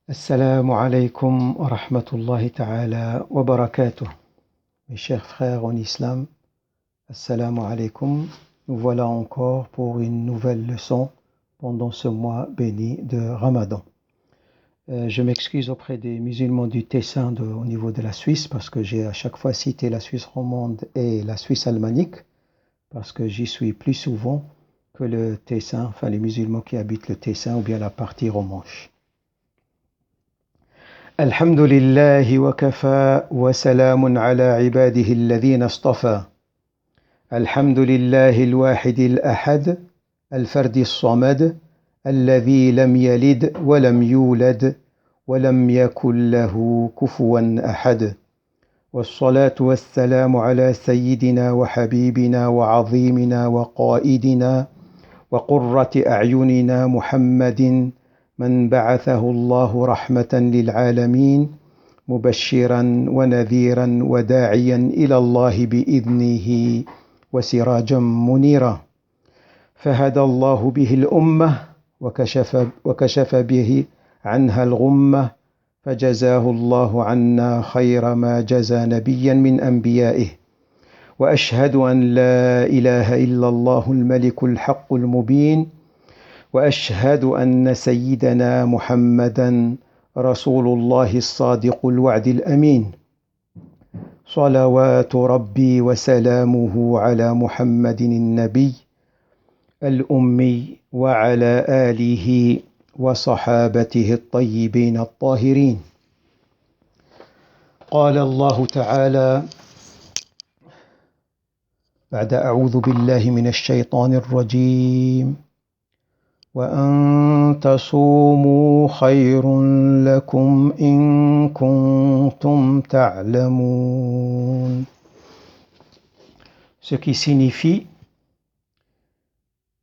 Assalamu alaikum wa rahmatullahi ta'ala wa barakatuh. Mes chers frères en islam, assalamu alaikum. Nous voilà encore pour une nouvelle leçon pendant ce mois béni de Ramadan. Je m'excuse auprès des musulmans du Tessin au niveau de la Suisse parce que j'ai à chaque fois cité la Suisse romande et la Suisse alémanique parce que j'y suis plus souvent que le Tessin, enfin les musulmans qui habitent le Tessin ou bien la partie romanche. الحمد لله وكفى وسلام على عباده الذين اصطفى. الحمد لله الواحد الأحد الفرد الصمد الذي لم يلد ولم يولد ولم يكن له كفوا أحد. والصلاة والسلام على سيدنا وحبيبنا وعظيمنا وقائدنا وقرة أعيننا محمد من بعثه الله رحمة للعالمين مبشرا ونذيرا وداعيا إلى الله بإذنه وسراجا منيرا فهدى الله به الأمة وكشف به عنها الغمة فجزاه الله عنا خير ما جزى نبيا من أنبيائه وأشهد أن لا إله إلا الله الملك الحق المبين وأشهد أن سيدنا محمدًا رسول الله الصادق الوعد الأمين صلوات ربي وسلامه على محمد النبي الأمي وعلى آله وصحابته الطيبين الطاهرين. قال الله تعالى بعد أعوذ بالله من الشيطان الرجيم وأن تصوموا خير لكم إن كنتم تعلمون. Ce qui signifie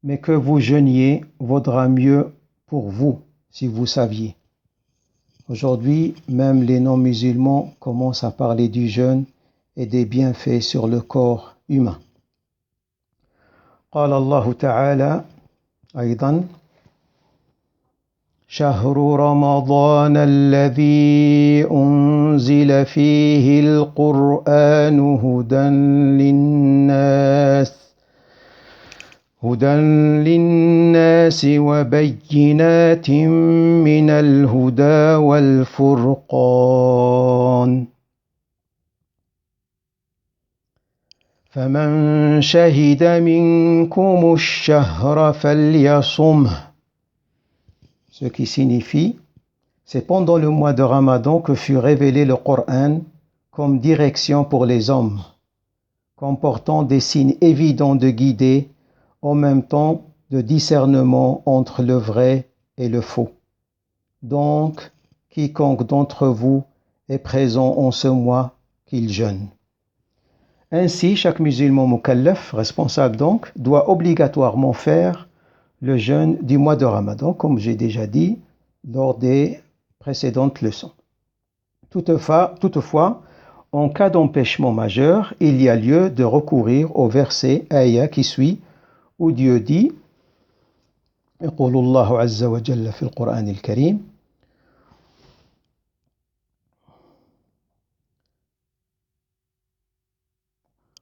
mais que vous jeûniez vaudra mieux pour vous si vous saviez. Aujourd'hui, même les non-musulmans commencent à parler du jeûne et des bienfaits sur le corps humain. قال الله تعالى أيضا شهر رمضان الذي أنزل فيه القرآن هدى للناس وبينات من الهدى والفرقان فمن شهد منكم الشهر فليصمه. Ce qui signifie, c'est pendant le mois de Ramadan que fut révélé le Coran comme direction pour les hommes, comportant des signes évidents de guider, en même temps de discernement entre le vrai et le faux. Donc, quiconque d'entre vous est présent en ce mois, qu'il jeûne. Ainsi, chaque musulman mukallaf, responsable donc, doit obligatoirement faire le jeûne du mois de Ramadan, comme j'ai déjà dit lors des précédentes leçons. Toutefois, en cas d'empêchement majeur, il y a lieu de recourir au verset ayah qui suit, où Dieu dit يقول الله عز وجل في القرآن الكريم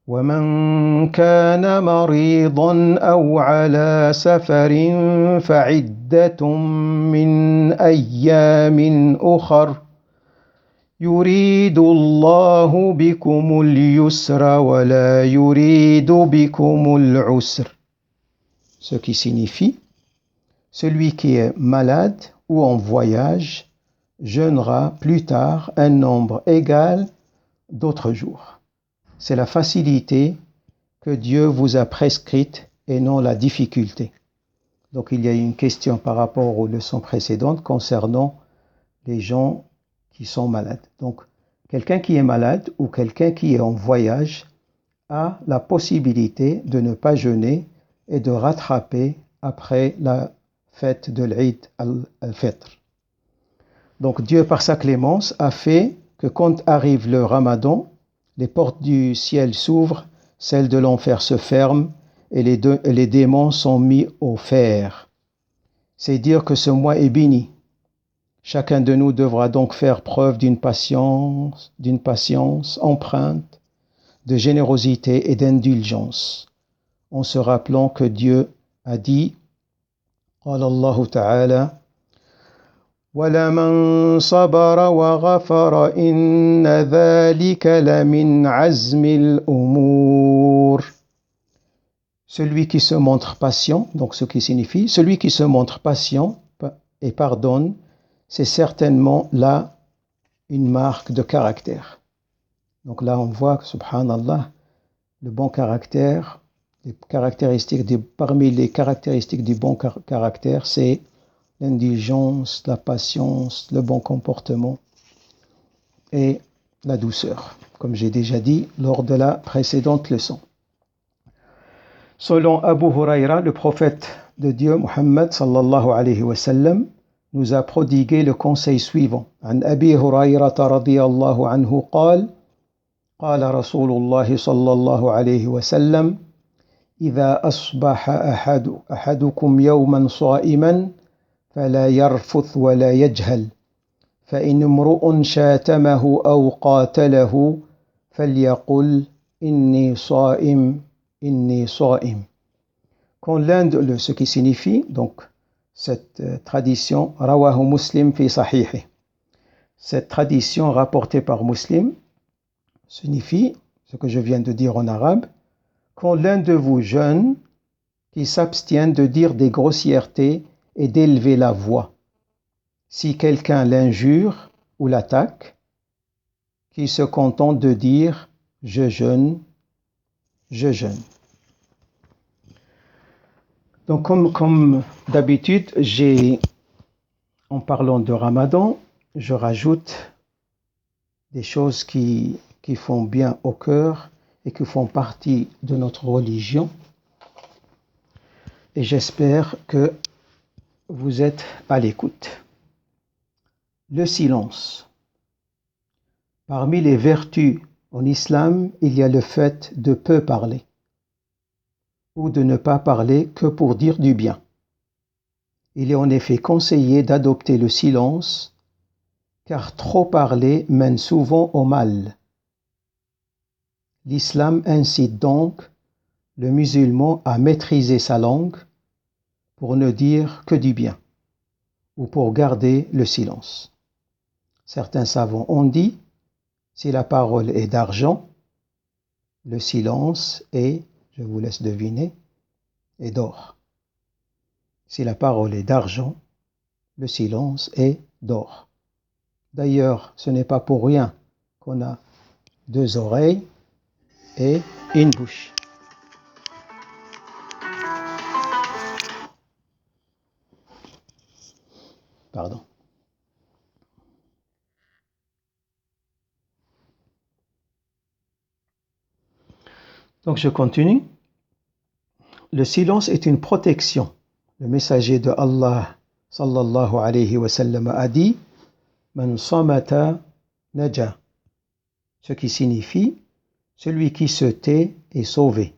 ومن كان مريضا أو على سفر فعدة من أيام أخر يريد الله بكم اليسر ولا يريد بكم العسر. Ce qui signifie, celui qui est malade ou en voyage jeûnera plus tard un nombre égal d'autres jours. C'est la facilité que Dieu vous a prescrite et non la difficulté. Donc il y a une question par rapport aux leçons précédentes concernant les gens qui sont malades. Donc quelqu'un qui est malade ou quelqu'un qui est en voyage a la possibilité de ne pas jeûner et de rattraper après la fête de l'Eid al-Fitr. Donc Dieu par sa clémence a fait que quand arrive le Ramadan, les portes du ciel s'ouvrent, celles de l'enfer se ferment et les démons sont mis au fer. C'est dire que ce mois est béni. Chacun de nous devra donc faire preuve d'une patience empreinte de générosité et d'indulgence, en se rappelant que Dieu a dit, قال الله تعالى ولمن صبر وغفر إن ذلك لمن عزم الأمور. Celui qui se montre patient, donc ce qui signifie, celui qui se montre patient et pardonne, c'est certainement là une marque de caractère. Donc là, on voit que, subhanallah, le bon caractère, parmi les caractéristiques du bon caractère, c'est l'indulgence, la patience, le bon comportement et la douceur, comme j'ai déjà dit lors de la précédente leçon. Selon Abu Huraira, le prophète de Dieu, Muhammad sallallahu alayhi wa sallam, nous a prodigué le conseil suivant. عن أبي هريرة رضي الله عنه قال قال رسول الله صلى الله عليه وسلم إذا أصبح أحدكم يوما صائما فلا يرفث ولا يجهل فإن امرؤ شاتمه أو قاتله فليقل إني صائم إني صائم. Quand ce qui signifie donc cette tradition rawahu Muslim fi sahih. Cette tradition rapportée par Muslim signifie ce que je viens de dire en arabe. Quand l'un de vous jeûne, qui s'abstient de dire des grossièretés et d'élever la voix. Si quelqu'un l'injure ou l'attaque, qui se contente de dire « je jeûne, je jeûne ». Donc comme d'habitude, en parlant de Ramadan, je rajoute des choses qui font bien au cœur et qui font partie de notre religion. Et j'espère que vous êtes à l'écoute. Le silence. Parmi les vertus en islam, il y a le fait de peu parler ou de ne pas parler que pour dire du bien. Il est en effet conseillé d'adopter le silence, car trop parler mène souvent au mal. L'islam incite donc le musulman à maîtriser sa langue pour ne dire que du bien ou pour garder le silence. Certains savants ont dit, si la parole est d'argent, le silence est, je vous laisse deviner, est d'or. Si la parole est d'argent, le silence est d'or. D'ailleurs, ce n'est pas pour rien qu'on a deux oreilles et une bouche. Pardon. Donc je continue. Le silence est une protection. Le messager de Allah sallallahu alayhi wa sallam a dit Man samata naja, ce qui signifie celui qui se tait est sauvé.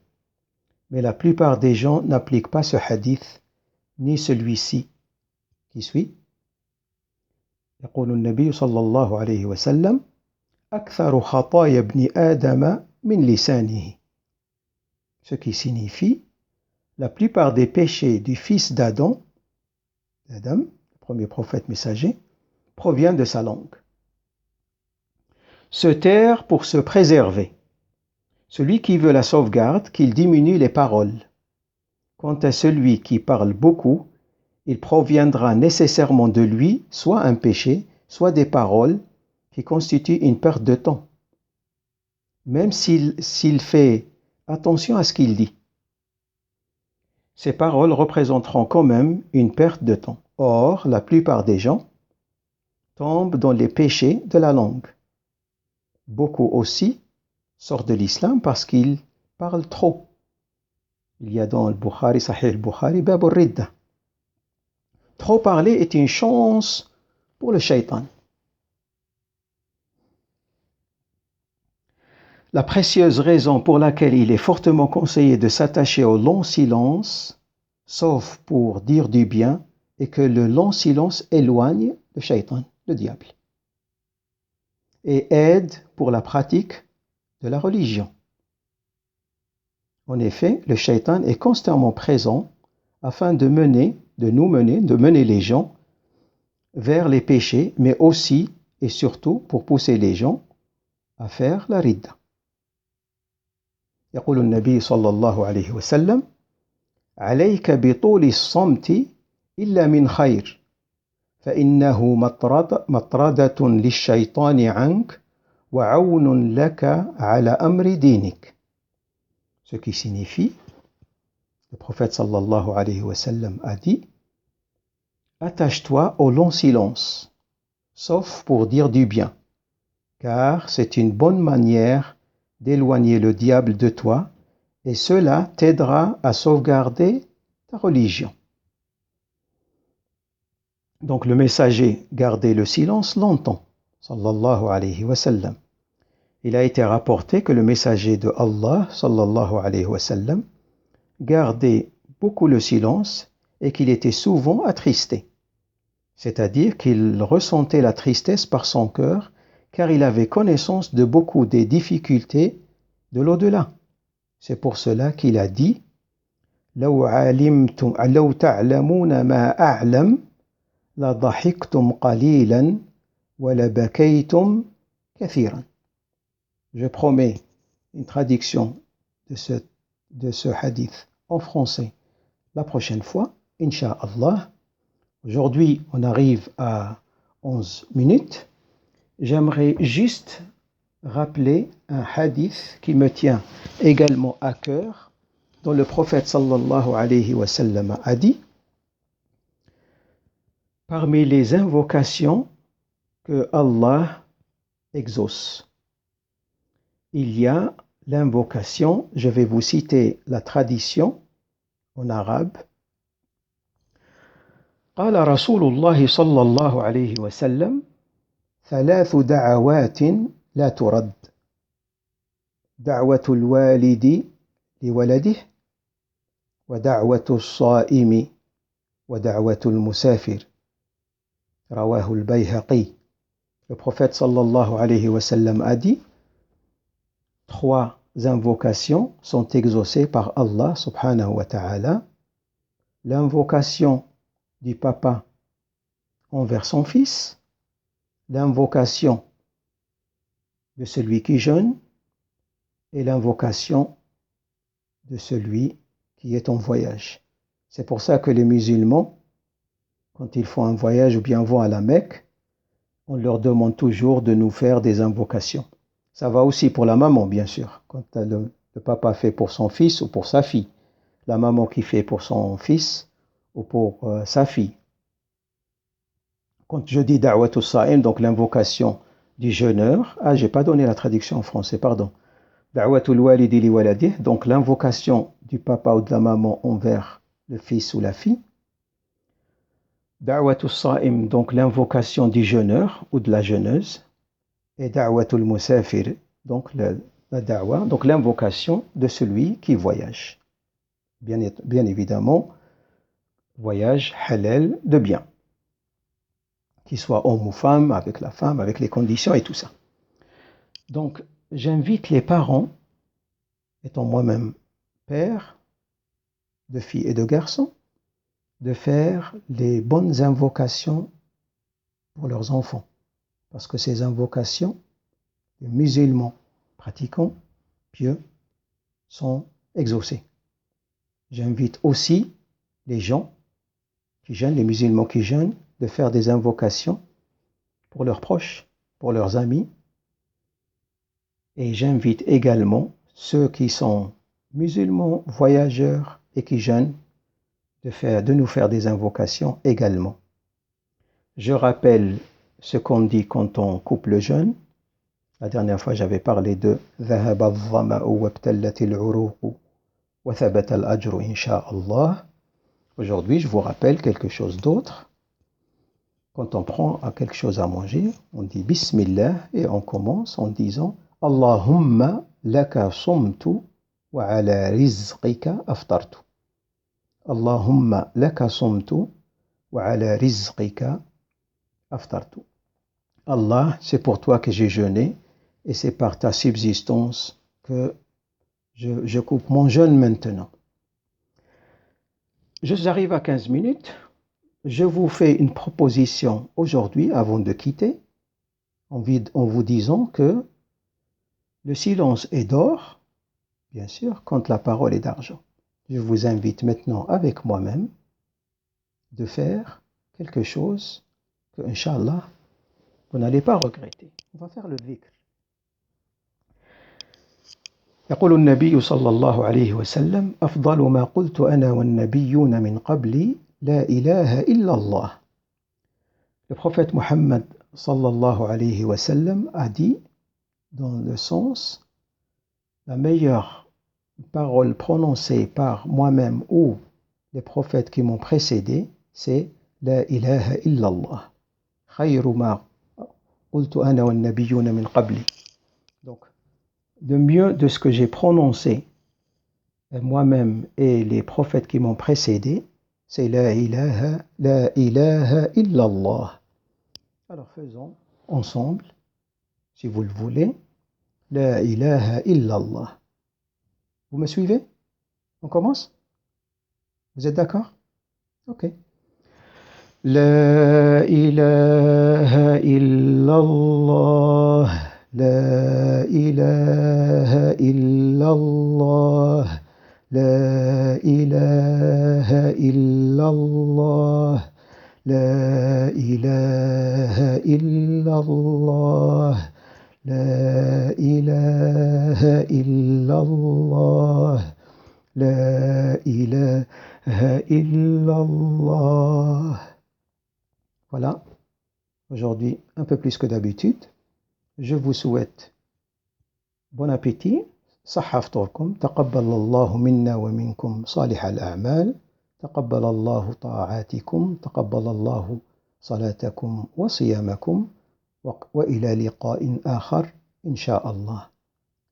Mais la plupart des gens n'appliquent pas ce hadith ni celui-ci qui suit. يقول النبي صلى الله عليه وسلم أكثر خطايا ابن آدم من لسانه. Ce qui signifie la plupart des péchés du fils d'Adam, le premier prophète messager, provient de sa langue. Se taire pour se préserver. Celui qui veut la sauvegarde, qu'il diminue les paroles. Quant à celui qui parle beaucoup, il proviendra nécessairement de lui soit un péché, soit des paroles qui constituent une perte de temps, même s'il fait attention à ce qu'il dit. Ces paroles représenteront quand même une perte de temps. Or, la plupart des gens tombent dans les péchés de la langue. Beaucoup aussi sortent de l'islam parce qu'ils parlent trop. Il y a dans le Bukhari, Sahih al-Bukhari, Bab al-Ridda. Trop parler est une chance pour le shaitan. La précieuse raison pour laquelle il est fortement conseillé de s'attacher au long silence, sauf pour dire du bien, est que le long silence éloigne le shaitan, le diable, et aide pour la pratique de la religion. En effet, le shaitan est constamment présent afin de mener les gens vers les péchés, mais aussi et surtout pour pousser les gens à faire la ridda. يقول النبي صلى الله عليه وسلم: عليك بطول الصمت إلا من خير فإنه مطردة للشيطان عنك وعون لك على أمر دينك. Ce qui signifie, le prophète sallallahu alayhi wa sallam a dit: attache-toi au long silence, sauf pour dire du bien, car c'est une bonne manière d'éloigner le diable de toi, et cela t'aidera à sauvegarder ta religion. Donc le messager gardait le silence longtemps, sallallahu alayhi wa sallam. Il a été rapporté que le messager de Allah, sallallahu alayhi wa sallam, gardait beaucoup le silence et qu'il était souvent attristé. C'est-à-dire qu'il ressentait la tristesse par son cœur, car il avait connaissance de beaucoup des difficultés de l'au-delà. C'est pour cela qu'il a dit: لو تعلمون ما أعلم لضحكتم قليلا ولبكيتم كثيرا. Je promets une traduction de ce hadith en français la prochaine fois, Inch'Allah. Aujourd'hui, on arrive à 11 minutes. J'aimerais juste rappeler un hadith qui me tient également à cœur, dont le prophète sallallahu alayhi wa sallam a dit: parmi les invocations que Allah exauce, il y a l'invocation, je vais vous citer la tradition en arabe. قال رسول الله صلى الله عليه وسلم: ثلاث دعوات لا ترد، دعوة الوالد لولده، ودعوة الصائم، ودعوة المسافر. رواه البيهقي. Le prophète sallallahu alayhi wa sallam a dit: trois invocations sont exaucées par Allah subhanahu wa ta'ala. L'invocation du papa envers son fils, l'invocation de celui qui jeûne et l'invocation de celui qui est en voyage. C'est pour ça que les musulmans, quand ils font un voyage ou bien vont à la Mecque, on leur demande toujours de nous faire des invocations. Ça va aussi pour la maman, bien sûr. Quand le papa fait pour son fils ou pour sa fille, la maman qui fait pour son fils ou pour sa fille. Quand je dis da'watus sa'im, donc l'invocation du jeûneur, j'ai pas donné la traduction en français, pardon. Da'watul walidi li waladih, donc l'invocation du papa ou de la maman envers le fils ou la fille. Da'watus sa'im, donc l'invocation du jeûneur ou de la jeûneuse. Et da'watul musafir, donc la da'wa, donc l'invocation de celui qui voyage. Bien évidemment, voyage halal de bien. Qu'il soit homme ou femme, avec les conditions et tout ça. Donc, j'invite les parents, étant moi-même père de filles et de garçons, de faire les bonnes invocations pour leurs enfants. Parce que ces invocations, les musulmans pratiquants, pieux, sont exaucées. J'invite aussi les gens qui jeûnent, les musulmans qui jeûnent, de faire des invocations pour leurs proches, pour leurs amis. Et j'invite également ceux qui sont musulmans, voyageurs et qui jeûnent, de nous faire des invocations également. Je rappelle ce qu'on dit quand on coupe le jeûne. La dernière fois, j'avais parlé de ذهب الظمأ وابتلت العروق وثبت الأجر إن شاء الله. Aujourd'hui, je vous rappelle quelque chose d'autre. Quand on prend quelque chose à manger, on dit Bismillah et on commence en disant Allahumma laka sumtu wa ala rizqika aftartu. Allahumma laka sumtu wa ala rizqika aftartu. Allah, c'est pour toi que j'ai jeûné et c'est par ta subsistance que je coupe mon jeûne maintenant. J'arrive à 15 minutes. Je vous fais une proposition aujourd'hui avant de quitter en vous disant que le silence est d'or, bien sûr, quand la parole est d'argent. Je vous invite maintenant avec moi-même de faire quelque chose que, Inch'Allah, vous n'allez pas regretter. On va faire le dhikr. يقول النبي صلى الله عليه وسلم أفضل ما قلت أنا والنبيون من قبلي لا إله إلا الله. Le prophète Mohammed sallallahu alayhi wa sallam a dit dans le sens la meilleure parole prononcée par moi-même ou les prophètes qui m'ont précédé, c'est La ilaha illallah. Khayru ma qultu ana wa nabiyyuna min qabli. Donc, le mieux de ce que j'ai prononcé moi-même et les prophètes qui m'ont précédé, c'est la ilaha illallah. Alors faisons ensemble, si vous le voulez, la ilaha illallah. Vous me suivez? On commence? Vous êtes d'accord? Ok. La ilaha illallah. La ilaha illallah. La ilaha illallah. La ilaha illallah. La ilaha illallah. La ilaha illallah. Voilà, aujourd'hui un peu plus que d'habitude. Je vous souhaite bon appétit. صحة فطوركم. تقبل الله منا ومنكم صالح الأعمال. تقبل الله طاعاتكم. تقبل الله صلاتكم وصيامكم. وإلى لقاء آخر إن شاء الله.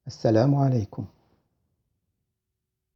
السلام عليكم.